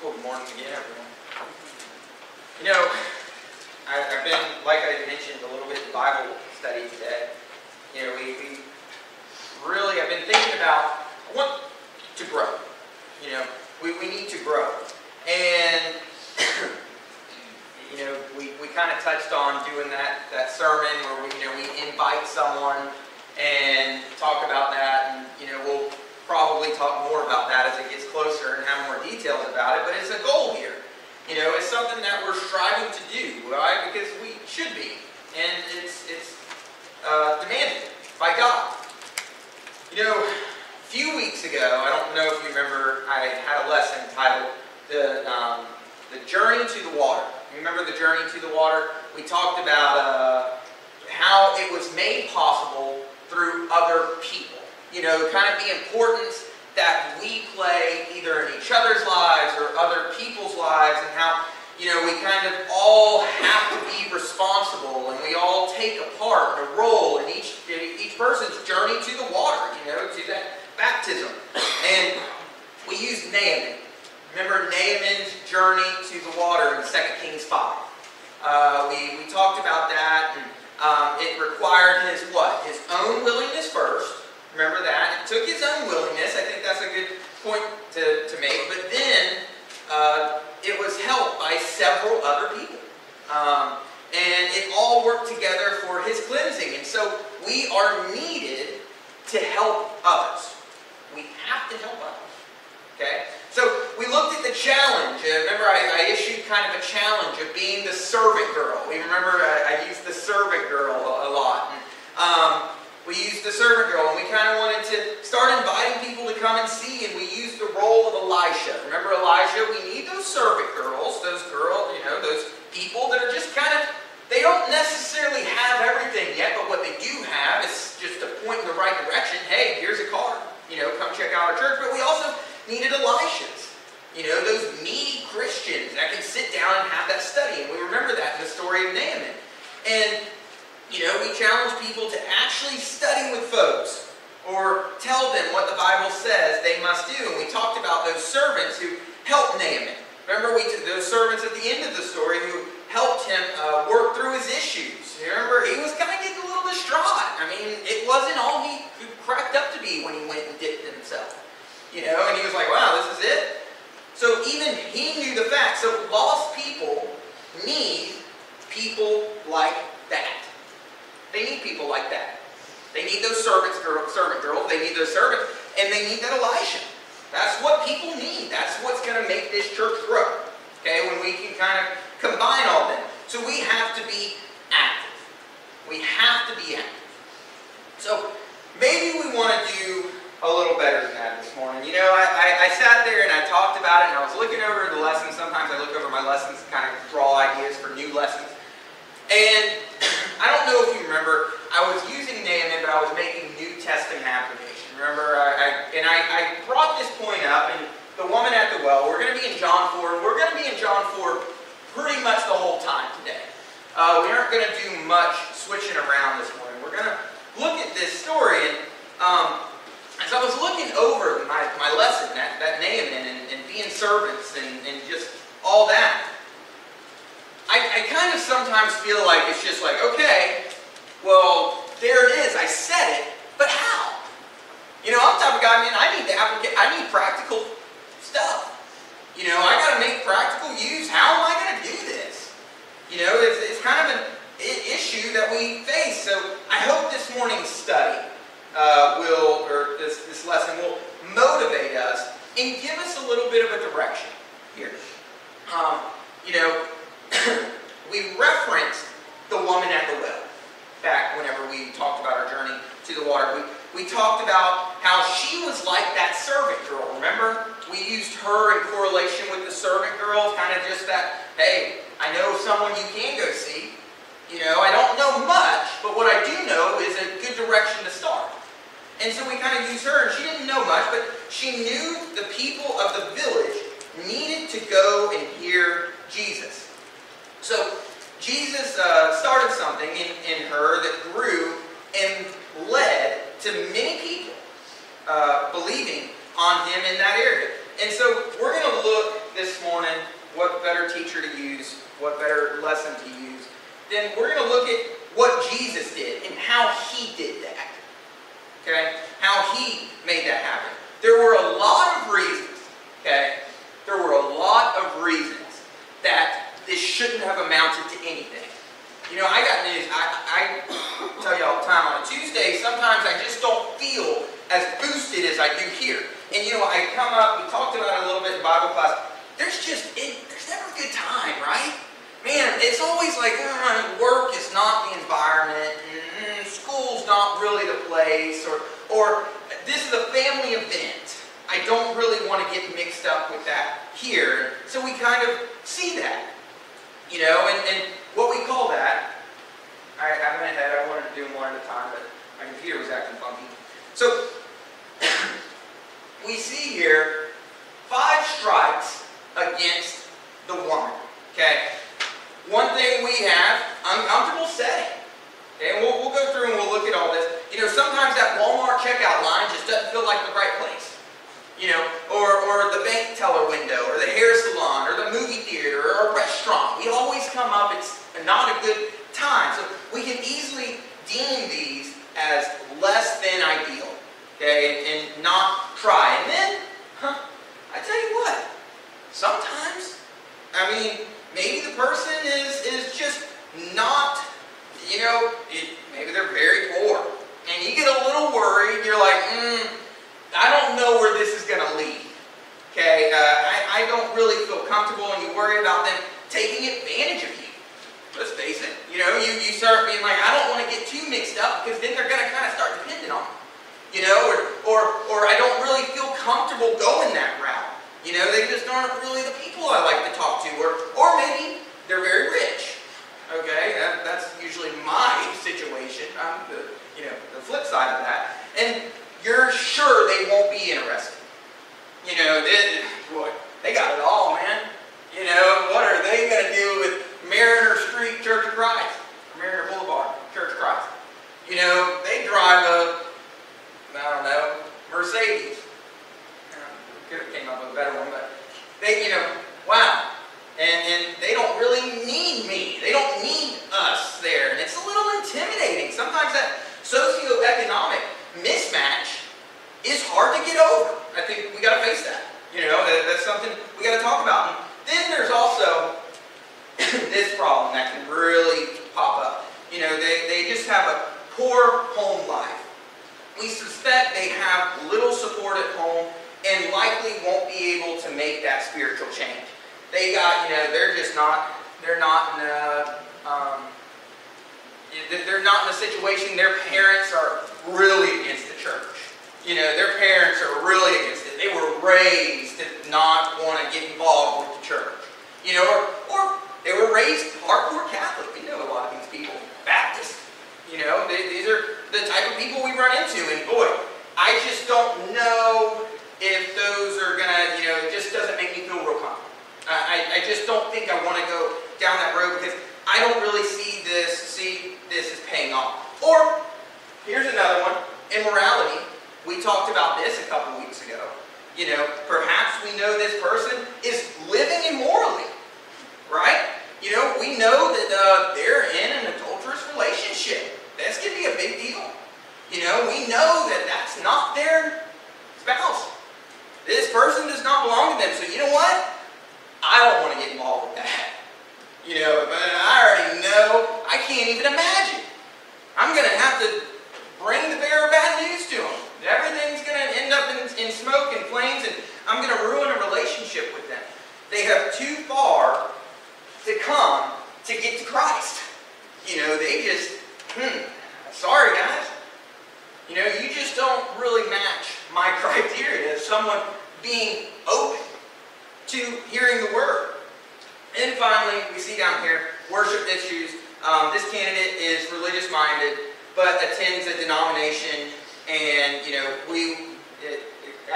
Well, good morning again, everyone. You know, I've been, like I mentioned, a little bit in Bible study today. You know, we really, I've been thinking about, I want to grow. You know, we need to grow. And, you know, we kind of touched on doing that sermon where we invite someone and talk about that. And, you know, we'll probably talk more about that as it gets closer and have more details about it. But it's a goal here. You know, it's something that we're striving to do, right? Because we should be. And it's demanded by God. You know, a few weeks ago, I don't know if you remember, I had a lesson titled The Journey to the Water. You remember the Journey to the Water? We talked about how it was made possible through other people. You know, kind of the importance that we play either in each other's lives or other people's lives, and how, you know, we kind of all have to be responsible and we all take a part and a role in each person's journey to the water, you know, to that baptism. And we used Naaman. Remember Naaman's journey to the water in 2 Kings 5. We talked about that, and it required his what? His own willingness first. Remember that. It took his own willingness. I think that's a good point to make. But then it was helped by several other people. And it all worked together for his cleansing. And so we are needed to help others. We have to help others. Okay? So we looked at the challenge. Remember I issued kind of a challenge of being the servant girl. We remember I used the servant girl a lot. And, we used the servant girl, and we kind of wanted to start inviting people to come and see, and we used the role of Elisha. Remember Elijah? We need those servant girls, those people that are just kind of, they don't necessarily have everything yet, but what they do have is just a point in the right direction. Hey, here's a card. You know, come check out our church. But we also needed Elishas. You know, those needy Christians that can sit down and have that study. And we remember that in the story of Naaman. And you know, we challenge people to actually study with folks or tell them what the Bible says they must do. And we talked about those servants who helped Naaman. Remember, those servants at the end of the story who helped him work through his issues. You remember, he was kind of getting a little distraught. I mean, it wasn't all he cracked up to be when he went and dipped himself. You know, and he was like, wow, this is it? So even he knew the facts. So lost people need people like that. They need people like that. They need those servant girls, they need those servants, and they need that Elisha. That's what people need. That's what's going to make this church grow. Okay, when we can kind of combine all that. So we have to be active. We have to be active. So maybe we want to do a little better than that this morning. You know, I sat there and I talked about it, and I was looking over the lessons. Sometimes I look over my lessons to kind of draw ideas for new lessons. And I don't know if you remember, I was using Naaman, but I was making New Testament application. Remember, I brought this point up, and the woman at the well, we're going to be in John 4, and we're going to be in John 4 pretty much the whole time today. We aren't going to do much switching around this morning. We're going to look at this story, and as I was looking over my lesson, that Naaman, and being servants, and just all that, I kind of sometimes feel like it's just like, okay, well, there it is. I said it, but how? You know, I'm the type of guy, man, I need practical stuff. You know, I got to make practical use. How am I going to do this? You know, it's kind of an issue that we face. So I hope this morning's study this lesson will motivate us and give us a little bit of a direction here. You know, we referenced the woman at the well back whenever we talked about our journey to the water. We talked about how she was like that servant girl, remember? We used her in correlation with the servant girl, kind of just that, hey, I know someone you can go see. You know, I don't know much, but what I do know is a good direction to start. And so we kind of used her, and she didn't know much, but she knew the people of the village needed to go and hear Jesus. So Jesus started something in her that grew and led to many people believing on him in that area. And so we're going to look this morning scripture to use, what better lesson to use, then we're going to look at what Jesus did and how he did that. Okay? How he made that happen. There were a lot of reasons, okay? There were a lot of reasons that this shouldn't have amounted to anything. You know, I got news. I tell you all the time, on a Tuesday, sometimes I just don't feel as boosted as I do here. And you know, I come up, we talked about it a little bit in Bible class. There's never a good time, right? Man, it's always like, work is not the environment, school's not really the place, or this is a family event. I don't really want to get mixed up with that here. So we kind of see that. You know, and what we call that, I went ahead, I wanted to do them one at a time, but my computer was acting funky. So, we see here 5 strikes against the woman. Okay? One thing we have, uncomfortable setting. Okay, and we'll go through and we'll look at all this. You know, sometimes that Walmart checkout line just doesn't feel like the right place. You know, or the bank teller window, or the hair salon, or the movie theater, or a restaurant. We always come up, it's not a good time. So we can easily deem these as less than ideal. Okay, and not try. And then, I tell you what, sometimes, I mean, maybe the person is just not, you know, maybe they're very poor. And you get a little worried, you're like, I don't know where this is going to lead. Okay, I don't really feel comfortable, and you worry about them taking advantage of you. Let's face it. You know, you start being like, I don't want to get too mixed up, because then they're going to kind of start depending on me. You know, or I don't really feel comfortable going that route. You know, they just aren't really the people I like to talk to, or maybe they're very rich. Okay, that's usually my situation. The flip side of that, and you're sure they won't be interested. You know, they got it all, man. You know, what are they going to do with Mariner Street Church of Christ? Or Mariner Boulevard Church of Christ? You know, they drive a, I don't know, Mercedes. Could have came up with a better one, but they, you know, wow. And they don't really need me. They don't need us there. And it's a little intimidating. Sometimes that socioeconomic mismatch is hard to get over. I think we got to face that. You know, that's something we got to talk about. And then there's also this problem that can really pop up. You know, they just have a poor home life. We suspect they have little support at home and likely won't be able to make that spiritual change. They got, you know, they're not in a situation, their parents are really against the church. You know, their parents are really against it. They were raised to not want to get involved with the church. You know, or they were raised hardcore Catholic. We know a lot of these people. Baptist. You know, these are the type of people we run into. And boy, I just don't know if those are going to, you know, it just doesn't make me feel real comfortable. I just don't think I want to go down that road because I don't really see this as paying off. Or, here's another one, immorality. We talked about this a couple weeks ago. You know, perhaps we know this person is living immorally, right? You know, we know that they're in an adulterous relationship. That's going to be a big deal. You know, we know that that's not their spouse. This person does not belong to them. So you know what? I don't want to get involved with that. You know, but I already know. I can't even imagine. I'm going to have to bring the bearer of bad news to them. Everything's going to end up in smoke and flames, and I'm going to ruin a relationship with them. They have too far to come to get to Christ. You know, they just, sorry guys. You know, you just don't really match my criteria as someone being open to hearing the word. And finally, we see down here, worship issues. This candidate is religious minded, but attends a denomination. And, you know,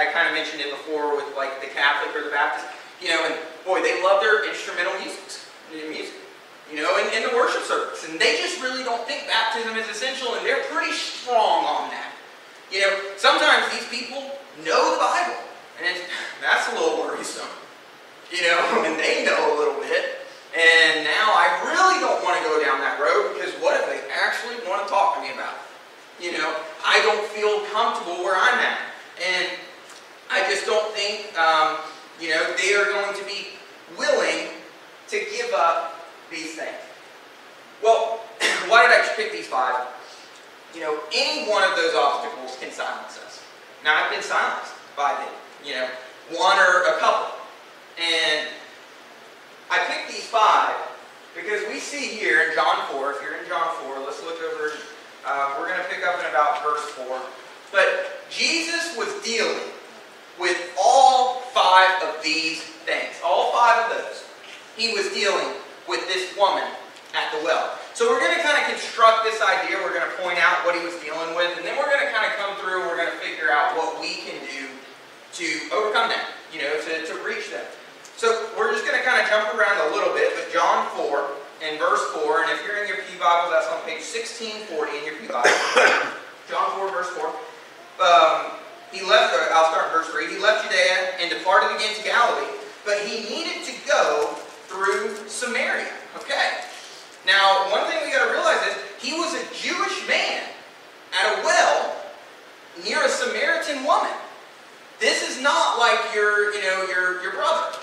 I kind of mentioned it before with like the Catholic or the Baptist, you know, and boy, they love their instrumental music, you know, in the worship service. And they just really don't think baptism is essential, and they're pretty strong on that. You know, sometimes these people know the Bible, and that's a little worrisome, you know, and they know a little bit. And now I really don't want to go down that road, because what if they actually want to talk to me about it? You know, I don't feel comfortable where I'm at. And I just don't think, you know, they are going to be willing to give up these things. Well, why did I pick these 5? You know, any one of those obstacles can silence us. Now, I've been silenced by them, you know, one or a couple. And I picked these 5 because we see here in John 4, if you're in John 4, let's look over, we're going to pick up in about verse 4. But Jesus was dealing with all 5 of these things, all 5 of those. He was dealing with this woman at the well. So we're going to kind of construct this idea, we're going to point out what he was dealing with, and then we're going to kind of come through and we're going to figure out what we can do to overcome that, you know, to reach them. So we're just going to kind of jump around a little bit, but John 4 and verse 4, and if you're in your Pew Bible, that's on page 1640 in your Pew Bible. John 4, verse 4. He left, I'll start in verse 3, he left Judea and departed again to Galilee, but he needed to go through Samaria. Okay. Now, one thing we got to realize is he was a Jewish man at a well near a Samaritan woman. This is not like your brother.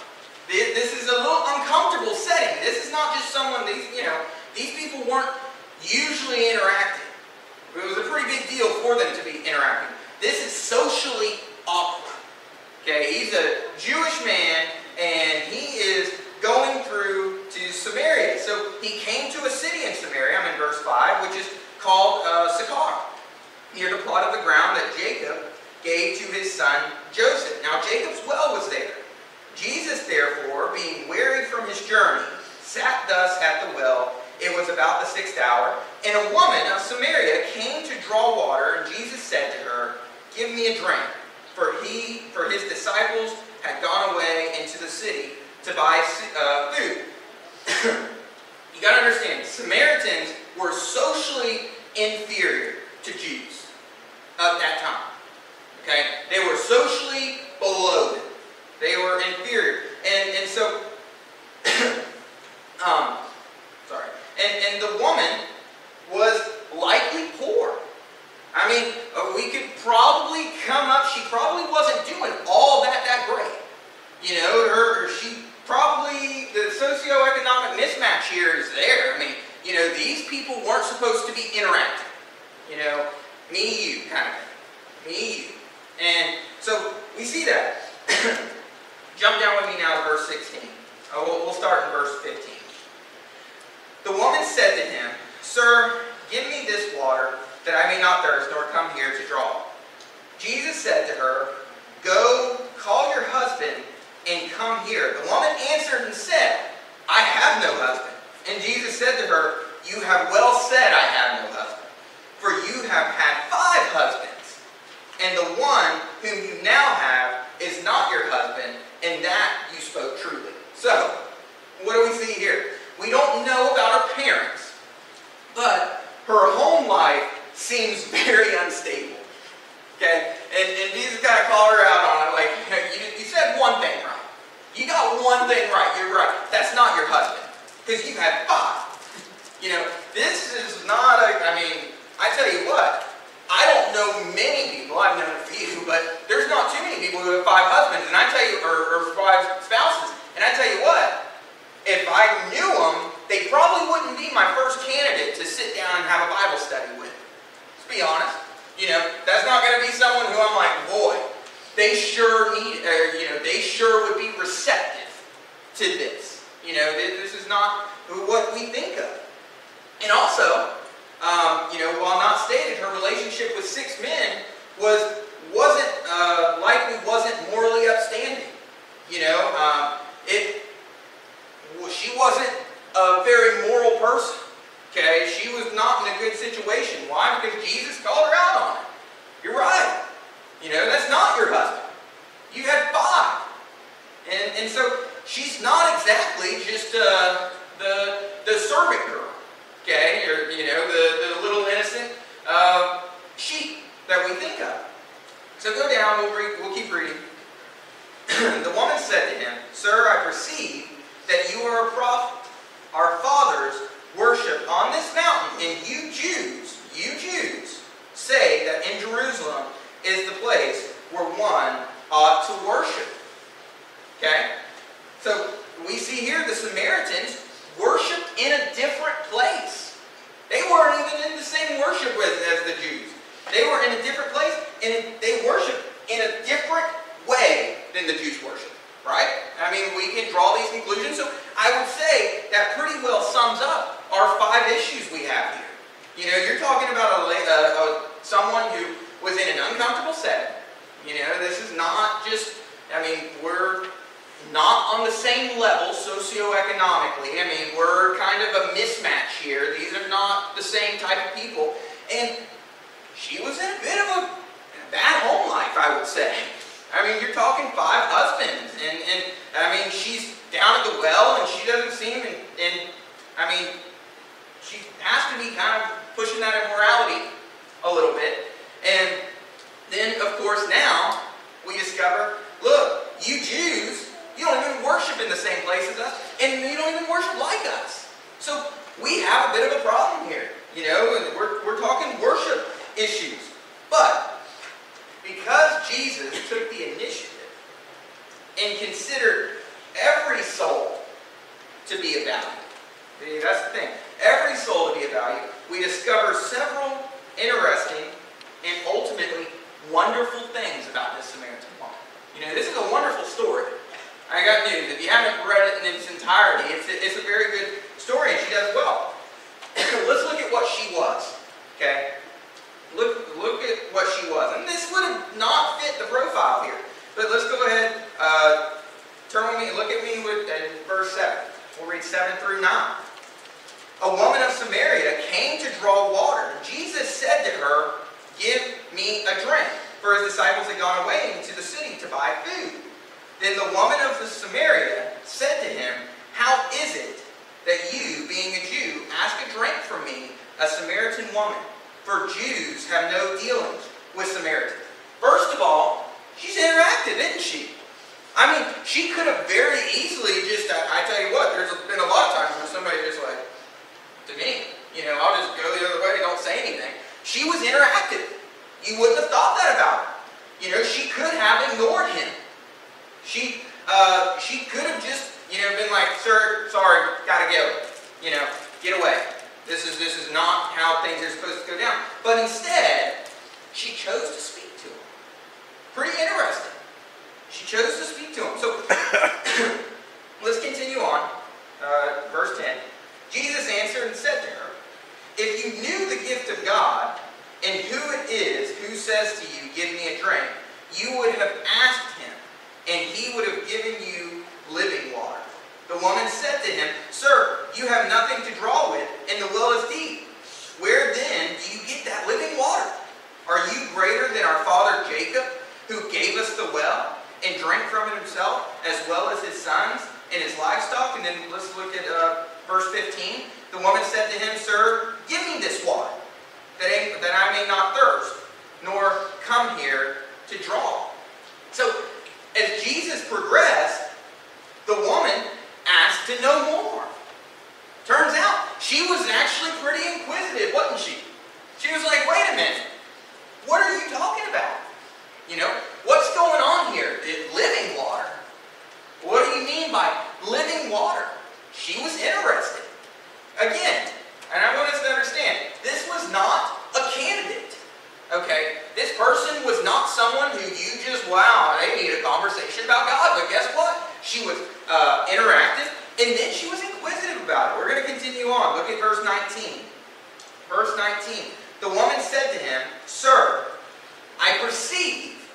This is a little uncomfortable setting. This is not just someone, these people weren't usually interacting. It was a pretty big deal for them to be interacting. This is socially awkward. Okay, he's a Jewish man and he is going through to Samaria. So he came to a city in Samaria, I'm in verse 5, which is called Sychar, near the plot of the ground that Jacob gave to his son Joseph. Now Jacob's well was there. Jesus, therefore, being weary from his journey, sat thus at the well. It was about the 6th hour, and a woman of Samaria came to draw water, and Jesus said to her, "Give me a drink," for his disciples had gone away into the city to buy food. You got to understand, Samaritans were socially inferior to Jews of that time. Okay, they were socially below them. They were inferior, and so, sorry, and the woman was likely poor. I mean, we could probably come up. She probably wasn't doing all that great. You know, she probably, the socioeconomic mismatch here is there. I mean, you know, these people weren't supposed to be interacting. You know, me, you kind of thing. Me, you. And so we see that. Jump down with me now to verse 16. We'll start in verse 15. The woman said to him, "Sir, give me this water, that I may not thirst, nor come here to draw." Jesus said to her, "Go, call your husband, and come here." The woman answered and said, "I have no husband." And Jesus said to her, "You have well said, I have no husband. For you have had 5 husbands, and the one whom you now have is not your husband, and that you spoke truly." So, what do we see here? We don't know about her parents, but her home life seems very unstable. Okay? And Jesus kind of called her out on it, like, you said one thing right. You got one thing right. You're right. That's not your husband, because you had 5. You know, this is not I mean, I tell you what, I don't know many people, I've known a few, but there's not too many people who have 5 husbands, and I tell you, or 5 spouses, and I tell you what, if I knew them, they probably wouldn't be my first candidate to sit down and have a Bible study with. Let's be honest. You know, that's not going to be someone who I'm like, boy, they sure need, they sure would be receptive to this. You know, this is not what we think of. And also, while not stated, her relationship with 6 men wasn't morally upstanding. You know, she wasn't a very moral person. Okay, she was not in a good situation. Why? Because Jesus called her out on it. You're right. You know, that's not your husband. You had 5, and so she's not exactly just the servant girl. Okay, or the little innocent sheep that we think of. So go down. We'll keep reading. The woman said to him, "Sir, I perceive that you are a prophet. our fathers worshiped on this mountain, and you Jews say that in Jerusalem is the place where one ought to worship. Okay? So we see here the Samaritans worshipped in a different place. They weren't even in the same worship as the Jews. They were in a different place, and they worshiped in a different way than the Jews worship. Right? I mean, we can draw these conclusions. So I would say that pretty well sums up our 5 issues we have here. You know, you're talking about someone who was in an uncomfortable setting. You know, this is not just, I mean, we're not on the same level socioeconomically. I mean, we're kind of a mismatch here. These are not the same type of people. And she was in a bit of a bad home life, I would say. I mean, you're talking 5 husbands, and I mean, she's down at the well, and she doesn't seem, and I mean, she has to be kind of pushing that immorality a little bit. And then, of course, now we discover, look, you Jews, you don't even worship in the same place as us, and you don't even worship like us. So we have a bit of a problem here, you know, and we're talking worship issues. But because Jesus took the initiative and considered every soul to be of value, that's the thing, every soul to be of value, we discover several interesting and ultimately wonderful things about this Samaritan woman. You know, this is a wonderful story. I got news. If you haven't read it in its entirety, it's a very good story, and she does well. Let's look at what she was. Okay? Look at what she was. And this would have not fit the profile here. But let's go ahead, turn with me, look at me with verse 7. We'll read 7 through 9. A woman of Samaria came to draw water. Jesus said to her, "Give me a drink." For his disciples had gone away into the city to buy food. Then the woman of the Samaria said to him, "How is it that you, being a Jew, ask a drink from me, a Samaritan woman? For Jews have no dealings with Samaritans." First of all, she's interactive, isn't she? I mean, she could have very easily just, I tell you what, there's been a lot of times where somebody just like, to me, you know, I'll just go the other way, don't say anything. She was interactive. You wouldn't have thought that about her. You know, she could have ignored him. She could have just, you know, been like, "Sir, sorry, gotta go. You know, get away. This is not how things are supposed to go down." But instead, she chose to speak to him. Pretty interesting. She chose to speak to him. So let's continue on. Verse 10. Jesus answered and said to her, "If you knew the gift of God and who it is who says to you, 'Give me a drink,' you would have asked him, and he would have given you living water." The woman said to him, "Sir, you have nothing to draw with, and the well is deep. Where then do you get that living water? Are you greater than our father Jacob, who gave us the well and drank from it himself, as well as his sons and his livestock?" And then let's look at verse 15. The woman said to him, "Sir, give me this water, that I may not thirst, nor come here to draw." So as Jesus progressed, the woman asked to know more. Turns out, she was actually pretty inquisitive, wasn't she? She was like, "Wait a minute, what are you talking about? You know, what's going on here? Living water? What do you mean by living water?" She was interested. Again, and I want us to understand, this was not a candidate. Okay? This person was not someone who you just, wow, they need a conversation about God. But guess what? She was interactive, and then she was inquisitive about it. We're going to continue on. Look at verse 19. Verse 19. The woman said to him, "Sir, I perceive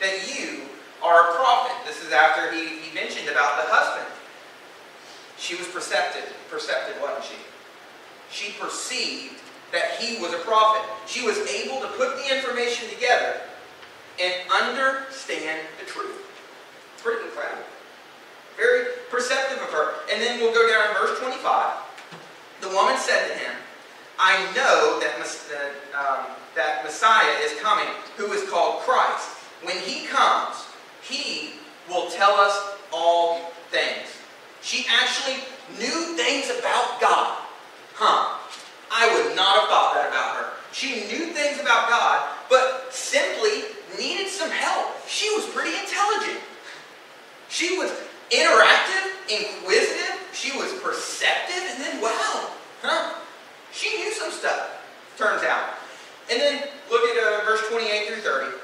that you are a prophet." This is after he mentioned about the husband. She was perceptive, wasn't she? She perceived that he was a prophet. She was able to put the information together and understand the truth. Pretty incredible. Very perceptive of her. And then we'll go down to verse 25. The woman said to him, "I know that Messiah is coming, who is called Christ. When he comes, he will tell us all things." She actually knew things about God. I would not have thought that about her. She knew things about God, but simply needed some help. She was pretty intelligent. She was interactive, inquisitive, she was perceptive, and then wow, she knew some stuff, turns out. And then look at verse 28 through 30.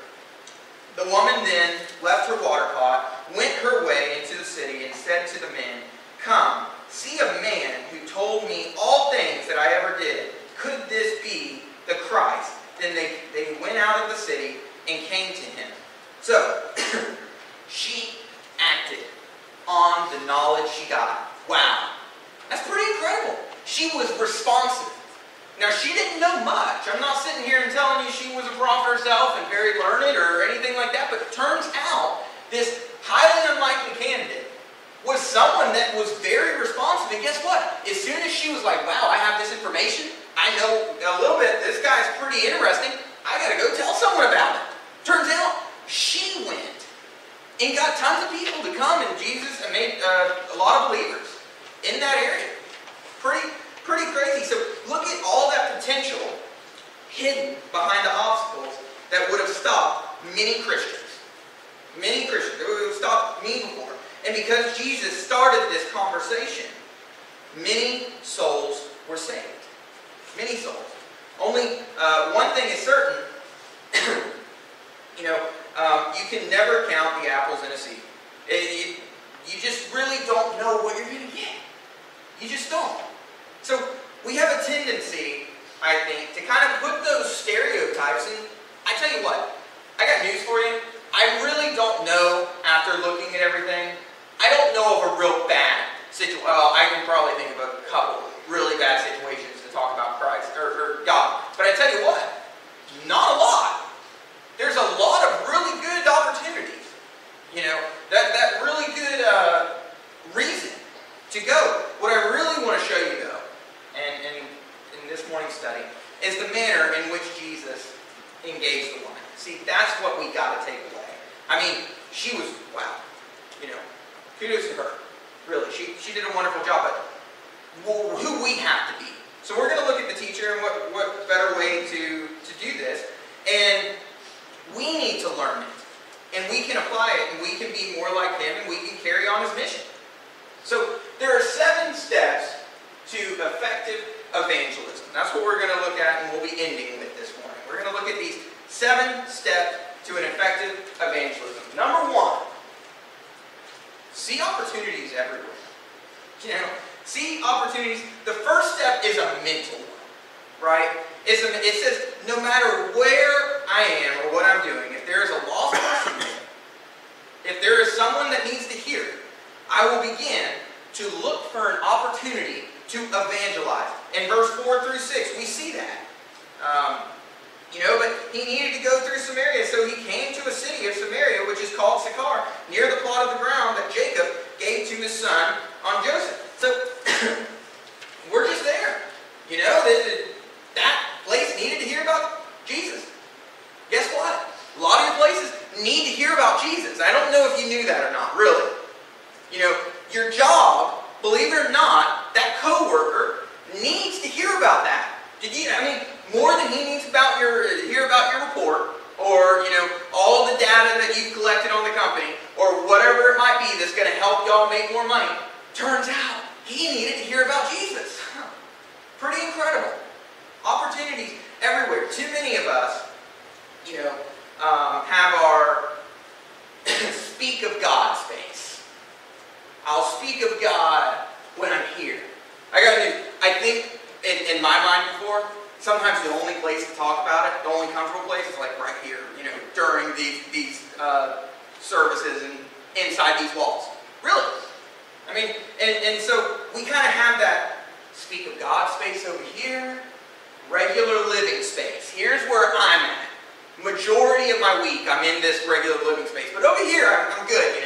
The woman then left her water pot, went her way into the city, and said to the men, "Come, see a man who told me all things that I ever did. Could this be the Christ?" Then they went out of the city and came to him. So, she acted on the knowledge she got. Wow. That's pretty incredible. She was responsive. Now, she didn't know much. I'm not sitting here and telling you she was a prophet herself and very learned or anything like that, but it turns out this highly unlikely candidate was someone that was very responsive. And guess what? As soon as she was like, wow, I have this information, I know a little bit, this guy's pretty interesting, I got to go tell someone about it. Turns out, she went and got tons of people to come, and Jesus made a lot of believers in that area. Pretty crazy. So look at all that potential hidden behind the obstacles that would have stopped many Christians. Many Christians. That would have stopped me before. And because Jesus started this conversation, many souls were saved. Many souls. Only one thing is certain. You can never count the apples in a sea. You just really don't know what you're going to get. You just don't. So we have a tendency, I think, to kind of put those stereotypes in. I tell you what, I got news for you. I really don't know, after looking at everything, I don't know of a real bad situation. Well, I can probably think of a couple really bad situations to talk about Christ or God. But I tell you what, not a lot. There's a lot of really good opportunities. That really good reason to go. What I really want to show you, though, and in this morning's study, is the manner in which Jesus engaged the woman. See, that's what we got to take away. I mean, she was, wow, kudos to her. Really, she did a wonderful job, but who we have to be. So we're going to look at the teacher and what better way to do this. And we need to learn it. And we can apply it, and we can be more like him, and we can carry on his mission. So there are 7 steps to effective evangelism. That's what we're going to look at, and we'll be ending with this morning. We're going to look at these 7 steps to an effective evangelism. Number 1, see opportunities everywhere. See opportunities. The first step is a mental one, right? It says, no matter where I am or what I'm doing, if there is a lost person there, if there is someone that needs to hear it, I will begin to look for an opportunity to evangelize. In verse 4 through 6, we see that. But he needed to go through Samaria, so he came to a city of Samaria, which is called Sychar, near the plot of the ground that Jacob gave to his son on Joseph. So, we're just there. That place needed to hear about Jesus. Guess what? A lot of your places need to hear about Jesus. I don't know if you knew that or not, really. Your job, believe it or not, that coworker needs to hear about that. More than he needs to hear about your report, or all the data that you've collected on the company, or whatever it might be that's going to help y'all make more money. Turns out he needed to hear about Jesus. Pretty incredible. Opportunities everywhere. Too many of us, have our speak of God space. I'll speak of God when I'm here. I think in my mind before, sometimes the only place to talk about it, the only comfortable place is like right here, during these services and inside these walls. Really. And so we kind of have that speak of God space over here, regular living space. Here's where I'm at. Majority of my week, I'm in this regular living space. But over here, I'm good,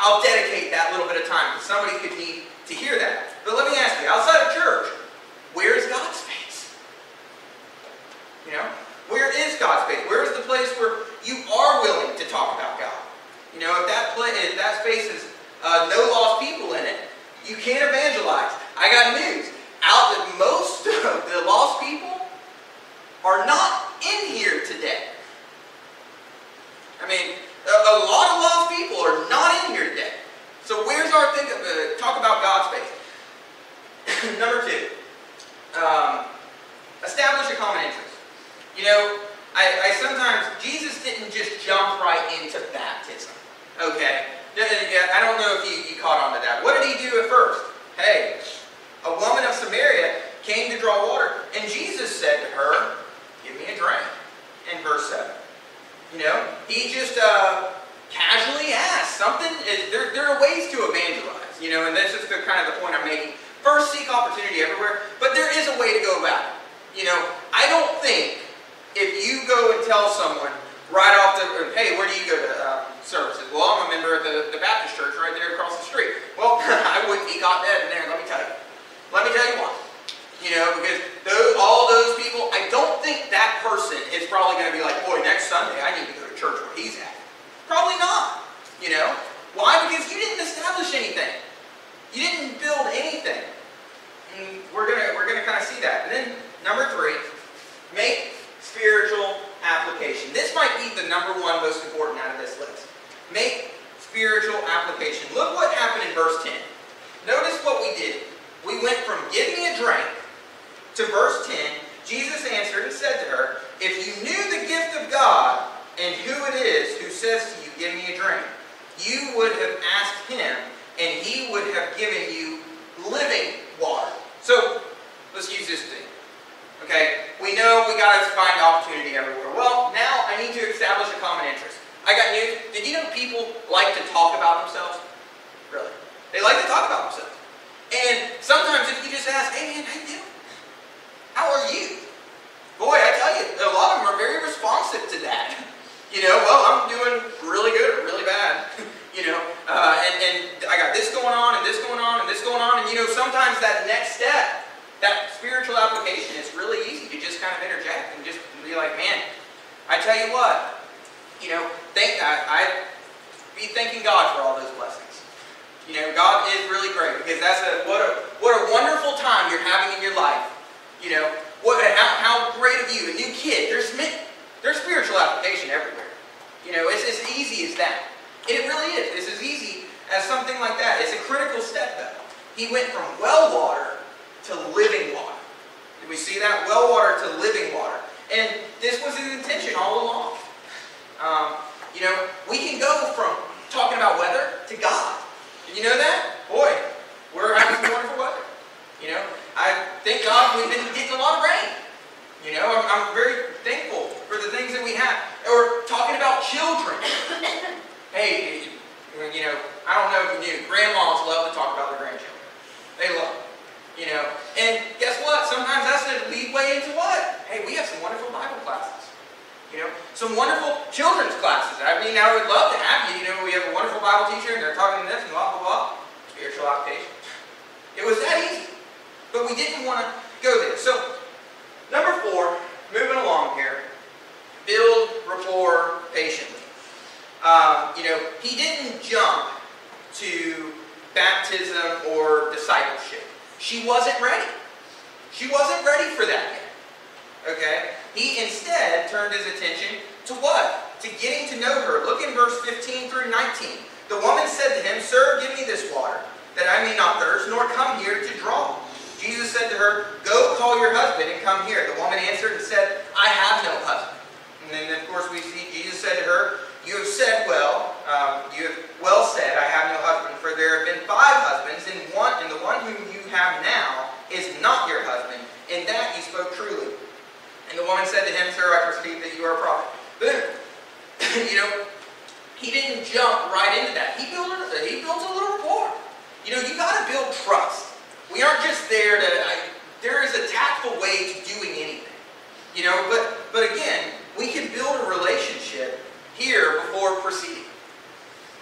I'll dedicate that little bit of time because somebody could need to hear that. But let me ask you, outside of church, where is God's space? Where is God's space? Where is the place where you are willing to talk about God? If that space has no lost people in it, You can't evangelize. I got news. Most of the lost people are not in here today. I mean, a lot of lost people are not in here today. So where's our thing? Talk about God's faith. Number 2, establish a common interest. You know, I sometimes, Jesus didn't just jump right into baptism. Okay? I don't know if you caught on to that. What did he do at first? Hey, a woman of Samaria came to draw water, and Jesus said to her, give me a drink, in verse 7. You know, he just casually asked something. There are ways to evangelize, you know, and this is the kind of the point I'm making. First, seek opportunity everywhere, but there is a way to go about it. You know, I don't think if you go and tell someone right off the, hey, where do you go to services? Well, I'm a member of the Baptist church right there across the street. Well, I wouldn't be caught dead in there, let me tell you. Let me tell you why. You know, because all those people, I don't think that person is probably going to be like, boy, next Sunday I need to go to church where he's at. Probably not. You know? Why? Because you didn't establish anything. You didn't build anything. And we're gonna kind of see that. And then number 3, make spiritual application. This might be the number 1 most important out of this list. Make spiritual application. Look what happened in verse 10. Notice what we did. We went from give me a drink to verse 10. Jesus answered and said to her, if you knew the gift of God and who it is who says to you, give me a drink, you would have asked him and he would have given you living water. So, let's use this thing. Okay, we know we got to find opportunity everywhere. Well, now I need to establish a common interest. I got news. Did you know people like to talk about themselves? Really? They like to talk about themselves. And sometimes if you just ask, hey man, how you doing? How are you? Boy, I tell you, a lot of them are very responsive to that. You know, well, I'm doing really good or really bad. You know, and I got this going on and this going on and this going on. And you know, sometimes that next step, that spiritual application, is really easy to just kind of interject and just be like, man, I tell you what, you know, I'd be thanking God for all those blessings. You know, God is really great because that's what a wonderful time you're having in your life. You know, how great of you, a new kid. There's spiritual application everywhere. You know, it's as easy as that. And it really is. It's as easy as something like that. It's a critical step though. He went from well water to living water. Did we see that? Well water to living water. And this was his intention all along. You know, we can go from talking about weather to God. Did you know that? Boy, we're having some wonderful weather. You know, I thank God we've been getting a lot of rain. You know, I'm very thankful for the things that we have. Or talking about children. Hey, you know, I don't know if you knew, grandmas love to talk about their grandchildren. They love it. You know, and guess what? Sometimes that's a lead way into what? Hey, we have some wonderful Bible classes. You know, some wonderful children's classes. I mean, I would love to have you. You know, we have a wonderful Bible teacher and they're talking this and blah, blah, blah. Spiritual application. It was that easy. But we didn't want to go there. So, number 4, moving along here, build rapport patiently. You know, he didn't jump to baptism or discipleship. She wasn't ready. She wasn't ready for that yet. Okay? He instead turned his attention to what? To getting to know her. Look in verse 15 through 19. The woman said to him, Sir, give me this water, that I may not thirst, nor come here to draw. Jesus said to her, Go call your husband and come here. The woman answered and said, I have no husband. And then, of course, we see Jesus said to her, You have said well, said, I have no husband, for there have been 5 husbands, and the one whom you have now is not your husband. In that you spoke truly. And the woman said to him, Sir, I perceive that you are a prophet. Boom. You know, he didn't jump right into that. He built a little rapport. You know, you got to build trust. We aren't just there to. There is a tactful way to doing anything. You know, but again, we can build a relationship here before proceeding.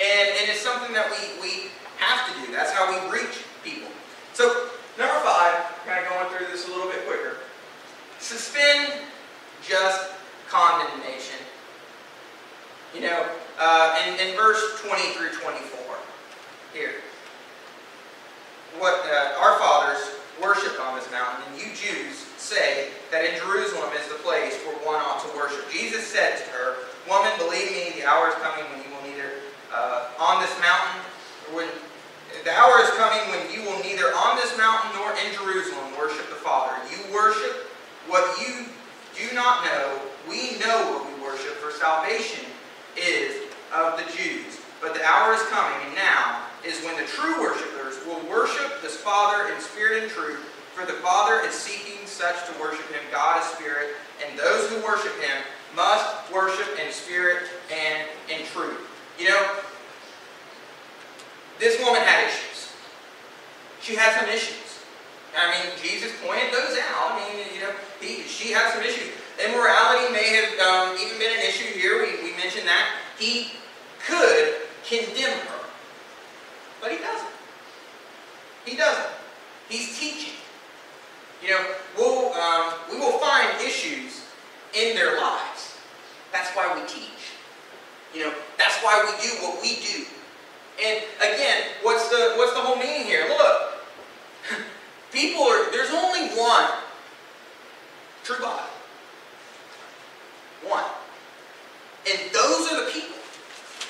And it's something that we have to do. That's how we reach people. So, number 5, kind of going through this a little bit quicker. Suspend just condemnation. You know, in verse 20 through 24, here. our fathers worshipped on this mountain, and you Jews say that in Jerusalem is the place where one ought to worship. Jesus said to her, Woman, believe me, the hour is coming when you will neither on this mountain, the hour is coming when you will neither on this mountain nor in Jerusalem worship the Father. You worship what you do not know. We know what we worship, for salvation is of the Jews. But the hour is coming, and now is when the true worshipers will worship this Father in spirit and truth. For the Father is seeking such to worship Him. God is spirit, and those who worship Him must worship in spirit and in truth. You know, this woman had issues. She had some issues. I mean, Jesus pointed those out. I mean, you know, she had some issues. Immorality may have even been an issue here. We mentioned that. He could condemn her. But He doesn't. He doesn't. He's teaching. You know, we will find issues in their lives. That's why we teach. You know, that's why we do what we do. And again, what's the whole meaning here? Look, there's only one true God. One. And those are the people.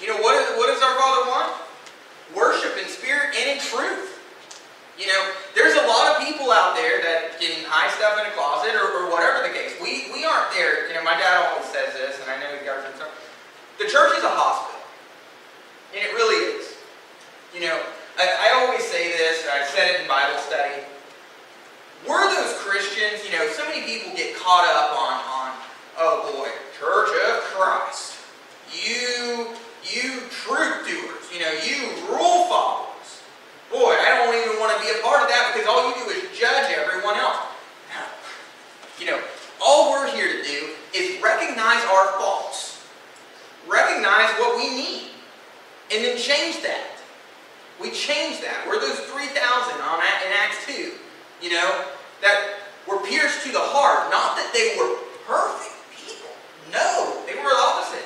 You know, what does our Father want? Worship in spirit and in truth. You know, there's a lot of people out there that can hide stuff in a closet or whatever the case. We aren't there. You know, my dad always says this, and I know he's got some stuff. The church is a hospital. And it really is. You know, I always say this, and I've said it in Bible study. We're those Christians, you know, so many people get caught up on oh boy, Church of Christ. You truth doers, you know, you rule followers. Boy, I don't even want to be a part of that because all you do is judge everyone else. Now, you know, all we're here to do is recognize our faults. Recognize what we need. And then change that. We change that. We're those 3,000 in Acts 2, you know, that were pierced to the heart. Not that they were perfect people. No, they were the opposite.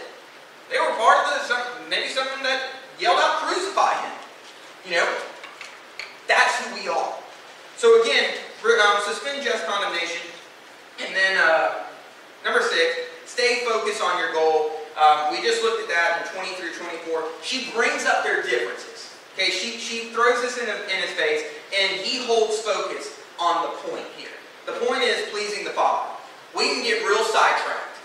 They were part of maybe someone that yelled out, crucify Him. You know, that's who we are. So again, suspend just condemnation. And then number 6, stay focused on your goal. We just looked at that in 20 through 24. She brings up their differences. Okay, she throws this in his face, and he holds focus on the point here. The point is pleasing the Father. We can get real sidetracked.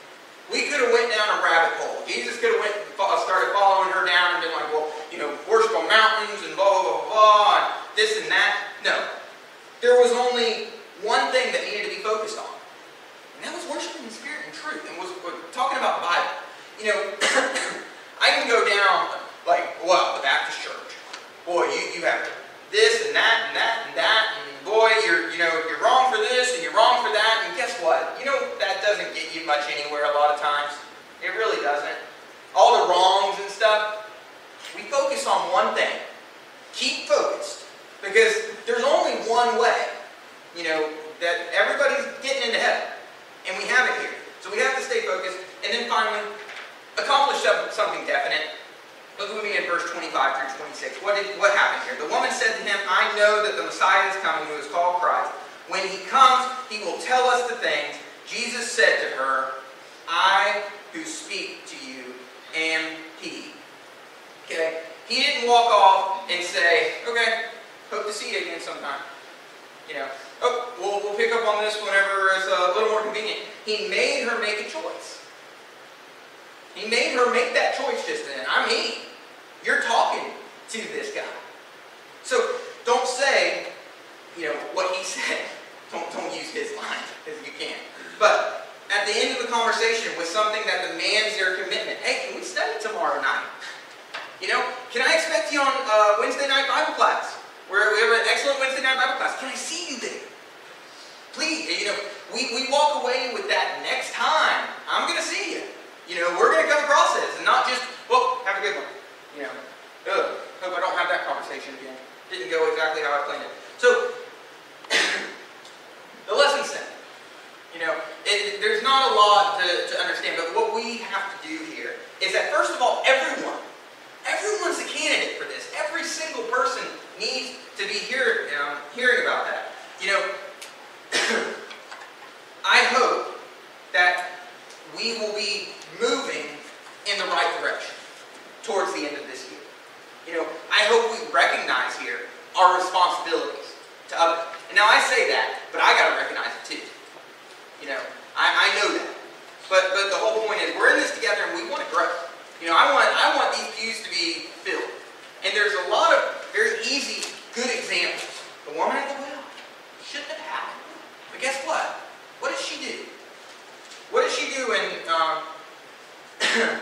We could have went down a rabbit hole. Jesus could have started following her down and been like, well, you know, worship on mountains and blah, blah, blah, blah, and this and that. No. There was only one thing that needed to be focused on. And that was worshiping in spirit and truth. And was talking about the Bible. You know, I can go down like, well, the Baptist church. Boy, you have this and that and that and that. And boy, you're wrong for this and you're wrong for that. And guess what? You know, that doesn't get you much anywhere a lot of times. It really doesn't. All the wrongs and stuff. We focus on one thing. Keep focused. Because there's only one way, you know, that everybody's getting into heaven. And we have it here. So we have to stay focused. And then finally, accomplish something definite. Look with me in verse 25 through 26. What happened here? The woman said to him, I know that the Messiah is coming, who is called Christ. When He comes, He will tell us the things. Jesus said to her, I who speak to you am He. Okay? He didn't walk off and say, okay, hope to see you again sometime. You know, oh, we'll pick up on this whenever it's a little more convenient. He made her make a choice. He made her make that choice just then. I'm He. You're talking to this guy. So don't say, you know, what he said. Don't use his line, because you can't. But at the end of the conversation with something that demands their commitment. Hey, can we study tomorrow night? You know, can I expect you on Wednesday night Bible class? We have an excellent Wednesday night Bible class. Can I see you there? Please, you know, we walk away with that next time. I'm going to see you. You know, we're going to come across this and not just, well, have a good one. You know, hope I don't have that conversation again. Didn't go exactly how I planned it. So, the lesson's simple. You know, there's not a lot to understand, but what we have to do here is that, first of all, everyone's a candidate for this. Every single person needs to be here hearing about that. You know, I hope that we will be moving in the right direction towards the end of this year. You know, I hope we recognize here our responsibilities to others. And now I say that, but I got to recognize it too. You know, I know that. But the whole point is we're in this together and we want to grow. You know, I want these pews to be filled. And there's a lot of very easy, good examples. The woman at the well shouldn't have happened. But guess what? What did she do? What did she do in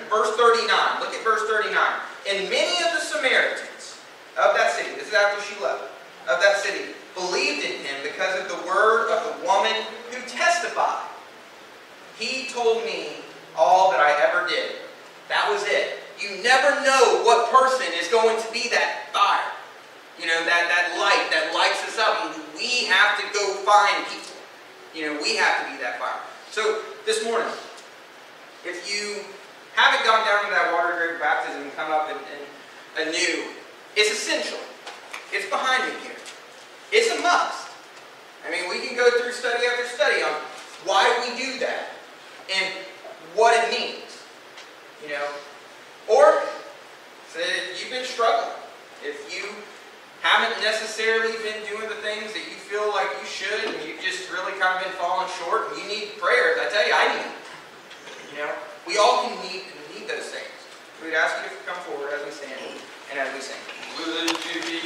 verse 39? Look at verse 39. And many of the Samaritans of that city, this is after she left, of that city, believed in him because of the word of the woman who testified. He told me all that I ever did. That was it. You never know what person is going to be that fire. You know, that light that lights us up. And we have to go find people. You know, we have to be that fire. So this morning, if you haven't gone down to that water grave baptism and come up and anew, it's essential. It's behind me here. It's a must. I mean, we can go through study after study on why we do that and what it means. You know, or if you've been struggling, if you haven't necessarily been doing the things that you feel like you should, and you've just really kind of been falling short, and you need prayers, I tell you, I need them. You know, we all can need those things. We'd ask you to come forward as we stand and as we sing. Would you be